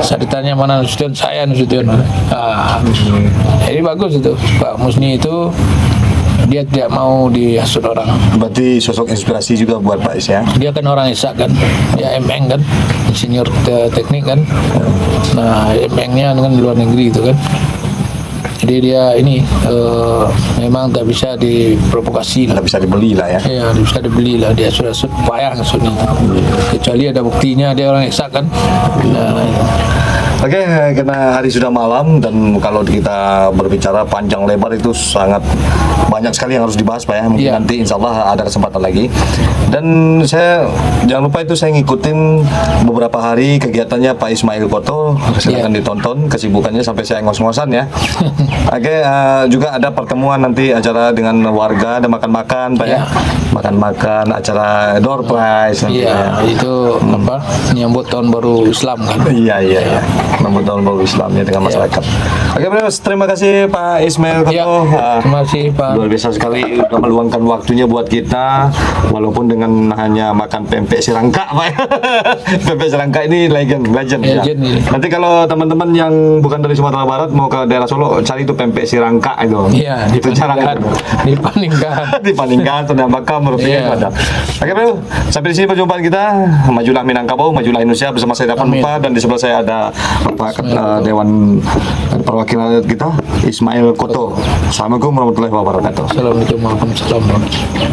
Speaker 1: Saya ditanya mana Nasution, saya Nasution. Jadi bagus itu. Pak Musni itu dia tidak mau dihasut orang.
Speaker 2: Berarti sosok inspirasi juga buat Pak Is ya.
Speaker 1: Dia kan orang ISA kan, dia MN kan, insinyur teknik kan. Nah, MN-nya kan di luar negeri itu kan. Jadi dia ini memang tak bisa diprovokasi lah.
Speaker 2: Nggak bisa dibeli lah ya.
Speaker 1: Ya, bisa dibeli lah, dia sudah payah maksudnya. Kecuali ada buktinya dia orang ISA kan. Nah,
Speaker 2: Oke, karena hari sudah malam dan kalau kita berbicara panjang lebar itu sangat banyak sekali yang harus dibahas Pak ya. Mungkin
Speaker 1: Iya.
Speaker 2: nanti insya Allah ada kesempatan lagi. Dan saya jangan lupa itu saya ngikutin beberapa hari kegiatannya Pak Ismail Koto. Silakan
Speaker 1: Iya.
Speaker 2: ditonton kesibukannya sampai saya ngos-ngosan ya. Oke, juga ada pertemuan nanti acara dengan warga, ada makan-makan Pak ya.
Speaker 1: Iya.
Speaker 2: Makan-makan, acara door prize. nanti
Speaker 1: iya,
Speaker 2: ya.
Speaker 1: itu menyambut tahun baru Islam kan.
Speaker 2: Iya. Menyambut tahun baru Islamnya dengan masyarakat. Oke, Bros, terima kasih Pak Ismail Koto.
Speaker 1: Iya, terima kasih Pak.
Speaker 2: Luar biasa sekali udah meluangkan waktunya buat kita, walaupun dengan hanya makan pempek sirangka, Pak. Pempek sirangka ini legend ya.
Speaker 1: Legend ini.
Speaker 2: Nanti kalau teman-teman yang bukan dari Sumatera Barat mau ke daerah Solo, cari itu pempek sirangka itu.
Speaker 1: Iya,
Speaker 2: itu cara
Speaker 1: dipaningkan.
Speaker 2: dibandingkan sudah bakal merupakan
Speaker 1: Iya.
Speaker 2: ada. Oke bro, sampai di sini perjumpaan kita. Majulah Minangkabau, majulah Indonesia, bersama saya Dapan
Speaker 1: Amin.
Speaker 2: Mupa, dan di sebelah saya ada Bapak Dewan Perwakilan kita Ismail Koto. Assalamualaikum warahmatullahi wabarakatuh.
Speaker 1: Assalamualaikum warahmatullahi wabarakatuh.